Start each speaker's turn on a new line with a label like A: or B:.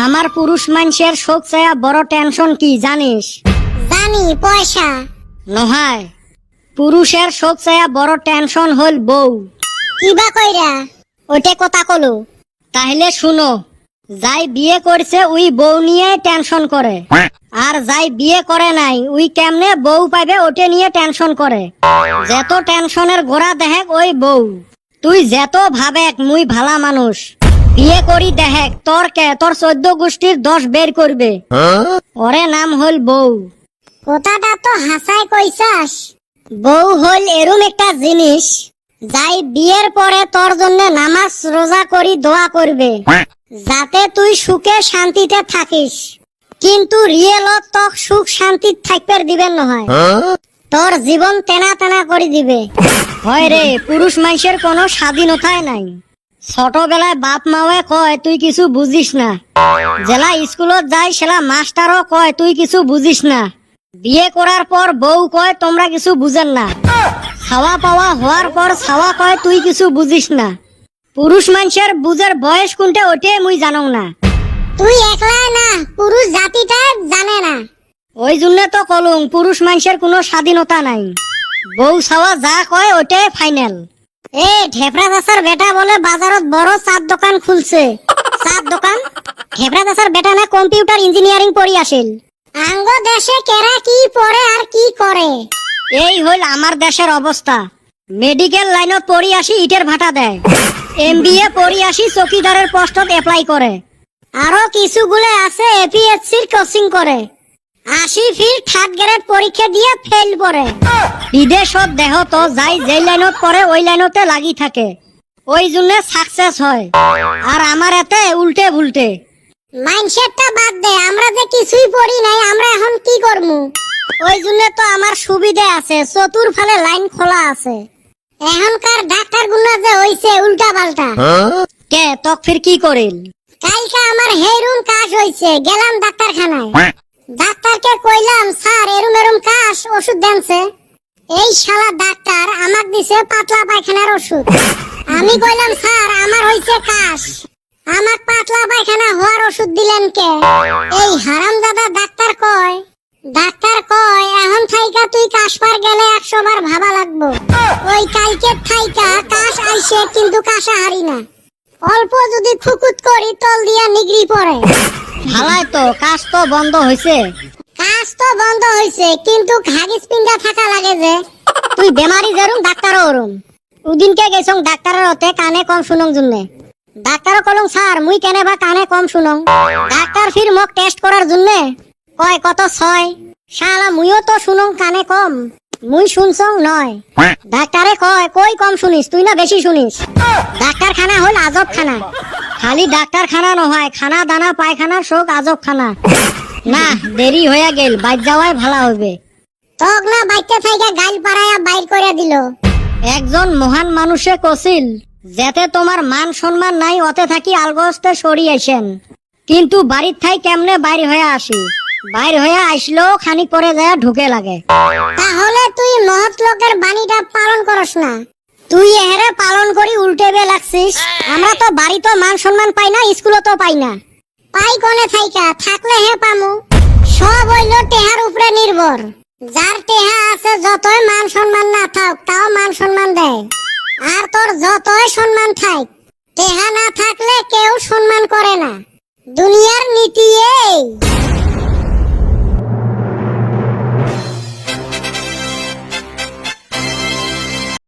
A: আমার পুরুষ মানুষের শোক চায়া বড় টেনশন কি জানিস?
B: জানি, পয়সা।
A: নহয়, পুরুষের শোক চায়া বড় টেনশন হল বউ।
B: কিবা কইরা?
A: ওইটা কথা কলো। তাহলে শুনো, যাই বিয়ে করছে উই বউ নিয়ে টেনশন করে, আর যাই বিয়ে করে নাই উই কেমনে বউ পাবে ওটা নিয়ে টেনশন করে। যত টেনশনের গোড়া দেহেক ওই বউ। তুই যত ভাবেক মুই ভালা মানুষ, বিয়ে করি দেহেক তোর 14 গোষ্ঠীর 10 বের করবে। ওরে নাম হল বউ।
B: কথাটা তো হাসাই কইছাস।
A: বউ হল এরম একটা জিনিস, যাই বিয়ের পরে তোর জন্য নামাজ রোজা করি দোয়া করবে, যাতে তুই সুখে শান্তিতে থাকিস। কিন্তু রিয়েলত তোক সুখ শান্তি থাকতে দিবেন নহয়, তোর জীবন তেনা তেনা করে দিবে। হয় রে, পুরুষ মানুষের কোনো স্বাধীনতাই নাই। ছোটবেলায় বাপ মাওয়ে কয় তুই কিছু বুঝিস না, জেলা স্কুলত যাই সেলা মাস্টারও কয় তুই কিছু বুঝিস না। বিয়ে করার পর বউ কয় তোমরা কিছু বুঝেন না। খাওয়া পাওয়া হওয়ার পর ছাওয়া কয় তুই কিছু বুঝিস না। পুরুষ মানুষের বুঝের বয়স কোনটা ওটাই মুই জানো না।
B: তুই একলাই না, পুরুষ জাতিটা জানে না।
A: ওই জন্য তো কলুম পুরুষ মানুষের কোনো স্বাধীনতা নাই। বউ ছাওয়া যা কয় ওটাই ফাইনাল। এ ঢেপরা দাসার বেটা বলে বাজারত বড় চার দোকান খুলছে। চার দোকান? ঢেপরা দাসার বেটা না কম্পিউটার ইঞ্জিনিয়ারিং পড়ি আসিল।
B: আঙ্গ দেশে কেরা কি পড়ে আর কি করে?
A: এই হইল আমার দেশের অবস্থা। মেডিকেল লাইনত পড়ি আসি ইটের ভাটা দেয়, MBA পড়ি আসি চকিদারের পোস্টত এপ্লাই করে, আরো কিছুগুলো আছে APSCর কোচিং করে, 80 ফির 3rd গ্রেড পরীক্ষা দিয়ে ফেল করে। বিদেশত দেহ তো যাই যে লাইনত পড়ে ওই লাইনতে লাগি থাকে, ওই জন্য সাকসেস হয়। আর আমার এতে উল্টে ভুলটে।
B: মাইন্ডসেটটা বাদ দে, আমরা যে কিছুই পড়ি নাই, আমরা এখন কি করমু?
A: ওই জন্য তো আমার সুবিধা আছে, চতুর্ফালে লাইন খোলা আছে।
B: এখনকার ডাক্তার গুনা যে হইছে উল্টা পাল্টা।
A: কে তক ফির কি করিল?
B: কালকে আমার হেরুন কাশ হইছে, গেলাম ডাক্তারখানায়। ডাক্তারকে কইলাম স্যার এরম এরম কাশ, ওষুধ দেনছে। এই শালা ডাক্তার আমাক দিছে পাতলা পায়খানার ওষুধ। আমি কইলাম স্যার আমার হইছে কাশ, আমাক পাতলা পায়খানা হওয়ার ওষুধ দিলেন কে? এই হারামজাদা ডাক্তার কয় এখন থাইকা তুই কাশ পার গেলে 100 বার ভাবা লাগবো। ওই কালকে থাইকা কাশ আইছে কিন্তু কাশা হারি না। অল্প যদি খুকুত করি তল দিয়া নিগড়ি পড়ে।
A: হালাই তো কাজ তো বন্ধ হইছে।
B: কাজ তো বন্ধ হইছে কিন্তু হাগিস পিন্ডা থাকা লাগে যে।
A: তুই বেমারি যেরুম ডাক্তারও ওরুম। উদিনকে গেছং ডাক্তারের হতে কানে কম শুনং জন্যে। ডাক্তারও কলং স্যার মুই কেনে বা কানে কম শুনং। ডাক্তার ফির মোক টেস্ট করার জন্যে কয় কত 6। শালা মুইও তো শুনং কানে কম, মুই শুনছং নয়। ডাক্তারে কয় কই কম শুনিস, তুই না বেশি শুনিস। ডাক্তারখানা হল আজব খানা। খালি ডাক্তারখানা নহয়, খানা দানা পায়খানা শোক আজব খানা। না দেরি হয়ে গেল, বাইর যাওয়াই ভালো হবে।
B: তক না বাইতে থাইকা গাইল পাড়ায়া বাইর করে দিল।
A: একজন মহান মানুষে কছিল, যেতে তোমার মান সম্মান নাই অতে থাকি আলগস্তে সরি আইসেন। কিন্তু বাড়ির থাই কেমনে বাইর হয়ে আসি, বাইর হয়ে আসলেও খানিক পরে যায় ঢুকে লাগে।
B: তাহলে তুই মহৎ লোকের বাণীটা পালন করস না।
A: তুই এরে পালন করি উল্টেবে লাগছিস। আমরা তো বাড়ি তো মান সম্মান পাই না, স্কুলে তো পাই না।
B: পাই কোনে থাইকা, থাকলে হে পামু। সব হইল টেহার উপরে নির্ভর। যার টেহা আছে যতই মান সম্মান না থাক তাও মান সম্মান দেয়। আর তোর যতই সম্মান থাক, টেহা না থাকলে কেউ সম্মান করে না। দুনিয়ার নীতি